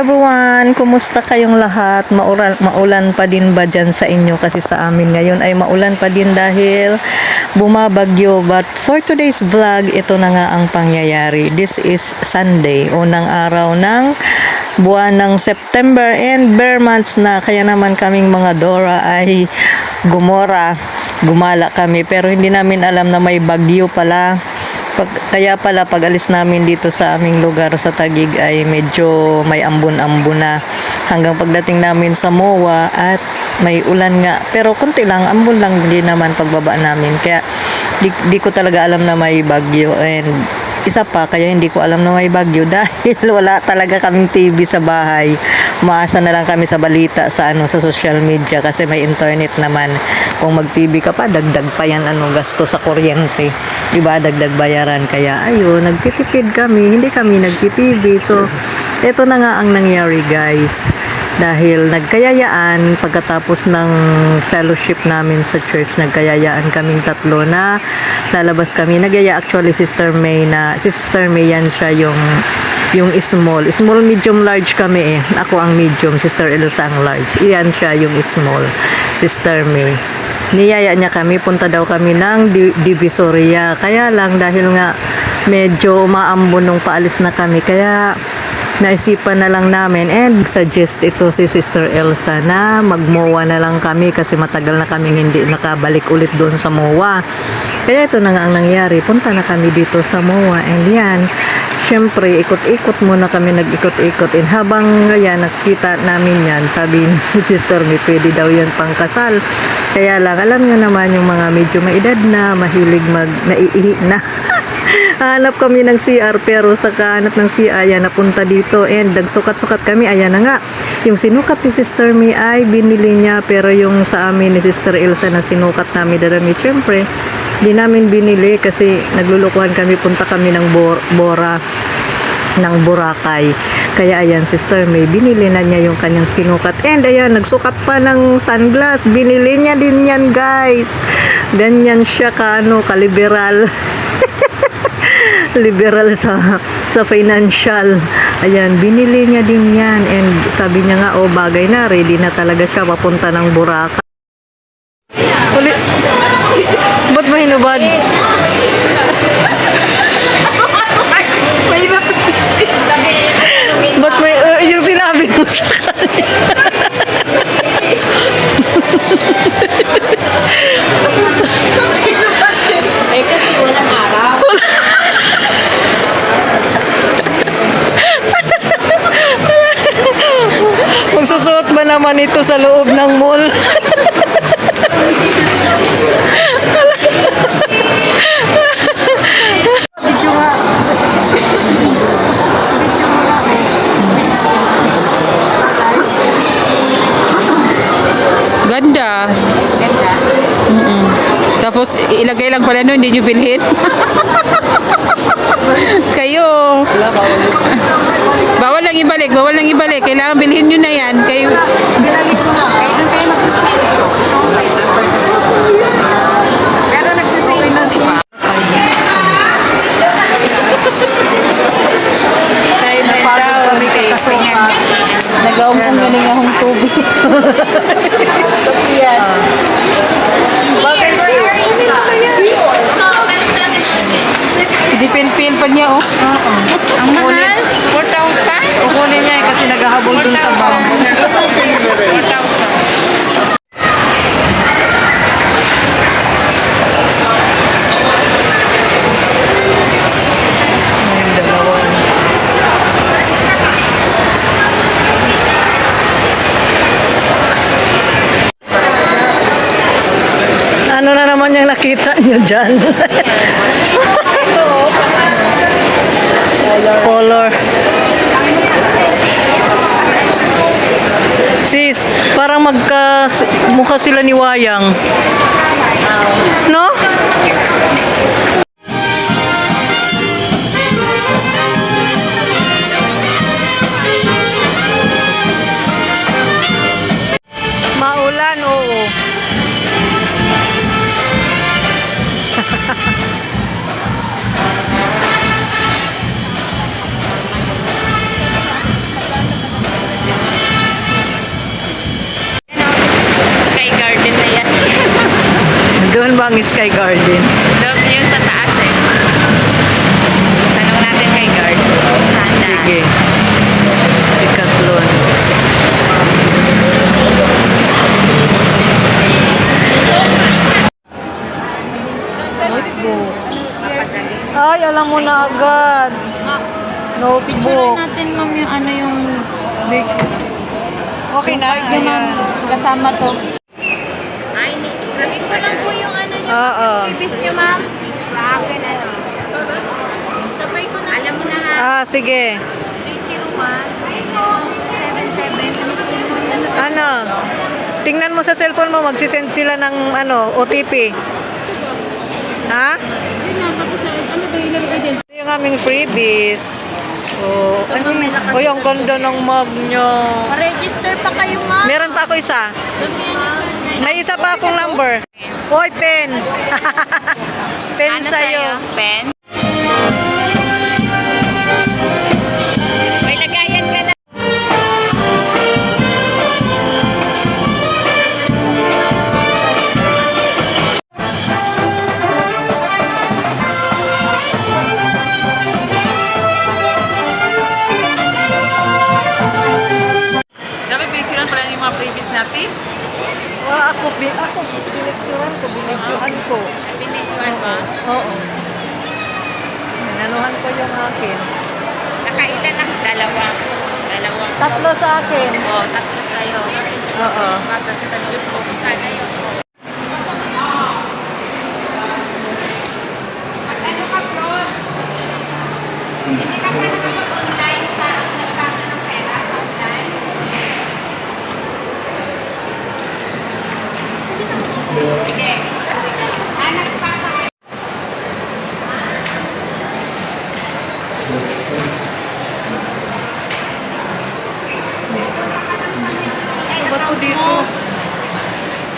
everyone! Kumusta kayong lahat? Maulan pa din ba dyan sa inyo? Kasi sa amin ngayon ay maulan pa din dahil bumabagyo. But for today's vlog, ito na nga ang pangyayari. This is Sunday, unang araw ng buwan ng September and bare months na. Kaya naman kaming mga Dora ay gumala kami. Pero hindi namin alam na may bagyo pala. Kaya pala pag alis namin dito sa aming lugar sa Taguig ay medyo may ambon-ambon na hanggang pagdating namin sa MOA at may ulan nga, pero konti lang, ambon lang din naman pagbaba namin, kaya di ko talaga alam na may bagyo. And isa pa, kaya hindi ko alam na may bagyo dahil wala talaga kaming TV sa bahay. Umaasa na lang kami sa balita sa social media kasi may internet naman. Kung mag-TV ka pa, dagdag pa yan gasto sa kuryente. Diba? Dagdag bayaran. Kaya ayun, nagtitipid kami. Hindi kami nagti-TV. So, ito na nga ang nangyari, guys. Dahil nagkayayaan pagkatapos ng fellowship namin sa church, nagkayayaan kaming tatlo na lalabas kami. Nagyaya actually Sister May yan siya yung small, medium, large kami eh. Ako ang medium, Sister Elsa ang large. Iyan siya yung small, Sister May. Niyaya niya kami, punta daw kami ng Divisoria. Kaya lang dahil nga medyo umaambon nung paalis na kami, kaya naisipan na lang namin and suggest ito si Sister Elsa na mag-MOA na lang kami kasi matagal na kaming hindi nakabalik ulit doon sa MOA. Kaya ito na nga ang nangyari, punta na kami dito sa MOA and yan, syempre ikot-ikot muna kami, nag-ikot-ikot and habang yan nakita namin yan, sabi ni Sister may pwede daw yan pang kasal. Kaya lang, alam nyo naman yung mga medyo may edad na, mahilig naiihi na. Hanap kami ng CR pero sa kahanap ng CR yan napunta dito and nagsukat-sukat kami. Ayan na nga, yung sinukat ni Sister May ay binili niya, pero yung sa amin ni Sister Elsa na sinukat namin darami, syempre di namin binili kasi naglulukuhan kami, punta kami ng Boracay. Kaya ayan, Sister May, binili na niya yung kanyang sinukat. And ayan, nagsukat pa ng sunglass. Binili niya din yan, guys. Ganyan siya kaliberal. Liberal sa financial. Ayan, binili niya din yan. And sabi niya nga, bagay na, ready na talaga siya papunta ng Boracay. Ba't ba hinubad? Ba't may yung sinabi mo sa kanya? Kasi walang araw. Magsusuot ba naman ito sa loob ng mall? Ganda. Ganda. Tapos ilagay lang pala no, hindi nyo bilhin. Kayo. Bawal lang ibalik. Kailangan bilhin nyo na yan. Kayo. Pero nagsisave na, di ba? Nag-aumpong galing akong tubig. Sapiyan. Bagay sis. Dipin-pil pa niya, oh. Ang mahal? 4,000? Kukunin niya kasi naghahabol dun sa bang. 4,000. Ano na naman yung nakita nyo dyan? Color. Sis, parang mukha sila ni Wayang. No? Maulan, oo. ba ang Sky Garden? Doon yung sa taas eh. Tanong natin kay guard. Sana. Sige. Decathlon. Notebook. Mapadali. Ay, alam mo na agad. Notebook. natin ma'am yung ano yung big Okay na. yung ma'am kasama to. Ay, Sabi ko lang po yung ano yung Oo. previous nyo ma'am. Sa akin ano. Sabay ko na. Alam mo na ha. Sige. 301 77 ano po yung Ano? Tingnan mo sa cellphone mo, magsisend sila ng OTP. Ha? Ito yung aming freebies. Oh, ay, ang ganda ng mug nyo. register pa kayo ma'am. Meron pa ako isa. May isa pa akong number. Hoy, pen. Pen Ano sa'yo. Pen? May lagayan ka na. Dapat picturean pala yung mga previous natin. Ako, sinekturan ko, binidyoan ko. Pinituan mo. Oo. Nanuhan ko yung akin. Nakailan na? Dalawa. Tatlo sa akin. Oo, tatlo sa'yo. Oo. Gusto ko sana yun. Ano ka, bro? Hindi ka pa nakapag-online sa nagpasa ng pera? Online? Sige. Nagpasa ka. Ano ba to dito?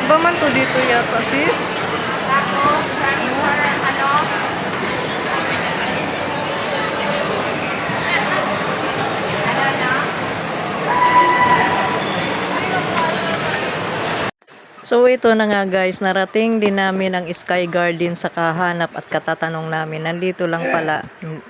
Ba man to dito yata, sis? Tapos, ano? So ito na nga guys, narating din namin ang Sky Garden sa kahanap at katatanong namin. Nandito lang pala.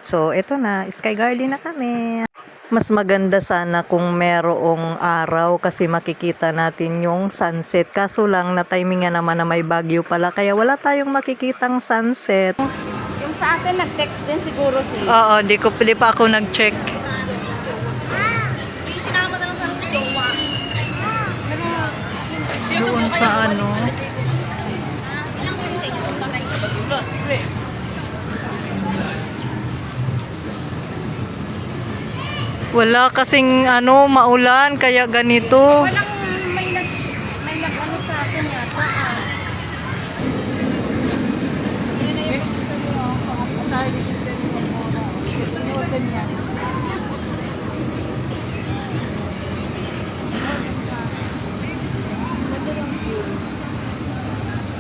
So ito na, Sky Garden na kami. Mas maganda sana kung merong araw kasi makikita natin yung sunset. Kaso lang na timingan naman na may bagyo pala kaya wala tayong makikitang sunset. Yung sa atin, nag-text din siguro si... Oo, di pa ako nag-check. Doon sa ano. Wala kasing maulan kaya ganito. Walang may nag-ano sa akin yata.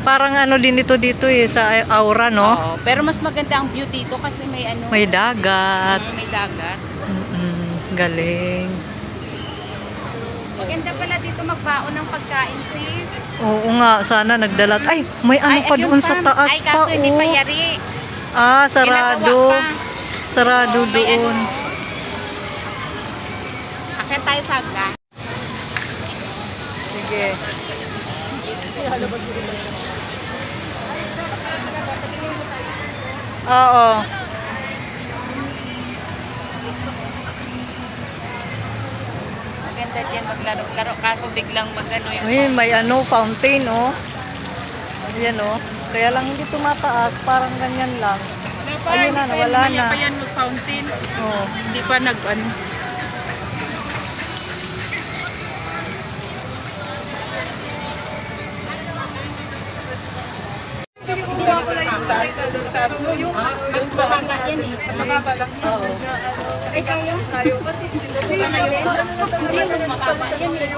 Parang din dito sa aura, no? Oo, pero mas maganda ang view dito kasi may ano. May dagat. May dagat. Galing. Maganda pala dito magbaon ng pagkain, sis. Oo nga, sana nagdala. Ay, may pa yung doon sa farm. taas Ay, pa. kaso hindi pa Oh. yari. Sarado. Ginagawa pa. Sarado Oo, may doon. Akit tayo sa agla. Sige. Oo. Maganda dyan maglaro-laro. Kaso biglang magano yung... Ayun, may fountain, oh. Ayan, oh. Kaya lang hindi tumataas, parang ganyan lang. Ayun na, nawala na. pa yan mag-fountain. Oh. Hindi pa nag-ano. Mas mababa yan eh. Mababa lang. Oo. Ay, kayo? Kayo kasi. Hindi mas mababa yan eh.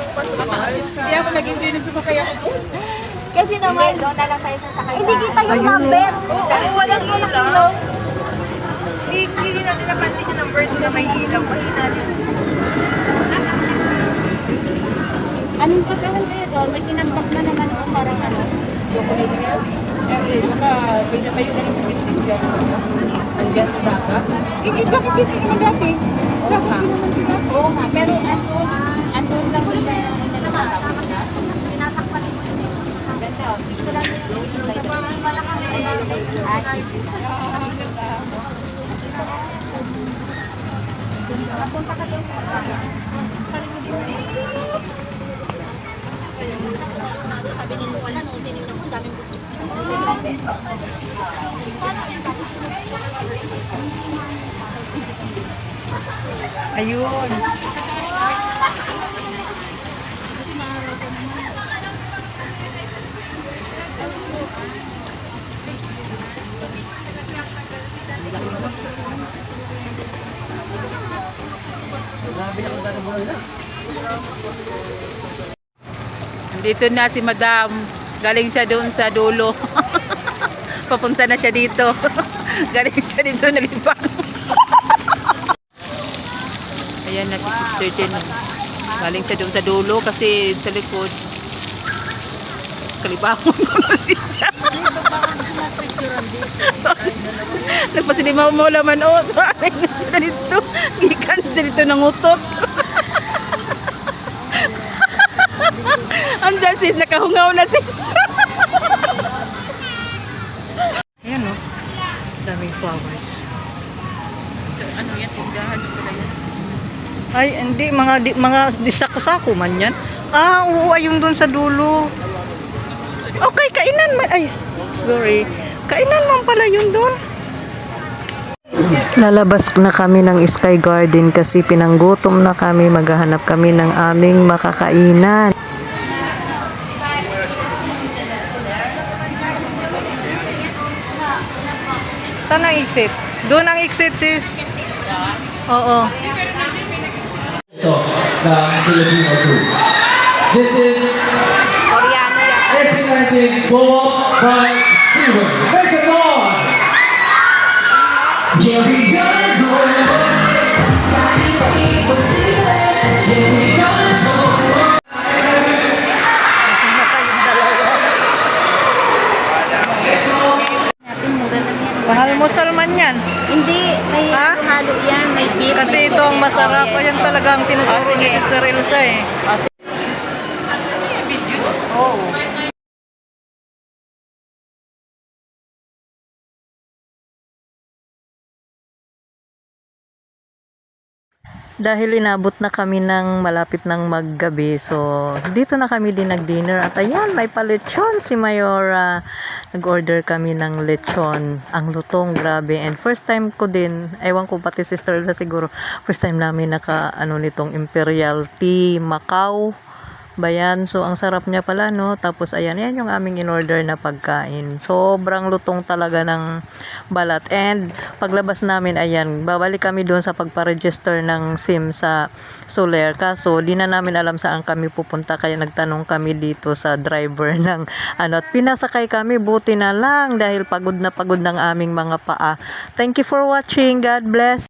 Hindi ako nag-enjoy na sumakay ako. Kasi naman, Doon na lang tayo sasakay. hindi kita yung number. Kasi walang ilaw. Hindi natin napansin yung number na may ilaw. Mahina din. Anong gagawin kayo doon? May tinambak na naman o parang ano? chocolate milk. Eh, baka pinatayo na ng pintin dyan. Nandiyan sa dagat. Bakit dito naman dati? Wala ka. Oo nga, pero andun lang nila yung nakatapos na. Ganda. Dito lang Napunta ka doon sa sabi nito wala nung tinignan ko daming bukit. Ayun. Dito na si Madam. Galing siya doon sa dulo. Papunta na siya dito. Galing siya dito nalibang. Ayan na si Sister Jen. Galing siya doon sa dulo kasi sa likod. Kalibangon ko na siya. Nagpasilima mo laman o. Dito. Gikan siya dito ng utot. Andiyan sis, nakahungaw na sis. Ayan o. Daming flowers. So, ano yan? Tindahan mo pala yan? Ay, hindi. Mga disako-sako man yan. Ah, oo. Ayun doon sa dulo. Okay, kainan man. Ay, sorry. Kainan man pala yun doon. Lalabas na kami ng Sky Garden kasi pinanggutom na kami. Maghahanap kami ng aming makakainan. Saan ang exit? Doon ang exit, sis. Oo. Ito, ng Filipino group. This is SC19 Go Up by Freeway. Make some noise! Yeah, we gotta go. Yeah, we gotta go. Almusal man yan. Hindi, may Ha? halo yan, may beef. Kasi may ito ang potato. masarap. Ayan talaga ang tinuturo Oh, ni sige. Sister Elsa eh. Dahil inabot na kami ng malapit ng maggabi, so dito na kami din nag-dinner. At ayan, may pa-lechon si Mayora. Nag-order kami ng lechon. Ang lutong, grabe. And first time ko din, ewan ko pati Sister Elsa siguro, first time namin nitong Imperial Tea Macau. Bayan, so ang sarap niya pala, no? Tapos ayan, yan yung aming in-order na pagkain. Sobrang lutong talaga ng balat. And paglabas namin, ayan, babalik kami doon sa pagpa-register ng SIM sa Soler. Kaso, di na namin alam saan kami pupunta. Kaya nagtanong kami dito sa driver ng at pinasakay kami. Buti na lang dahil pagod na ng aming mga paa. Thank you for watching. God bless.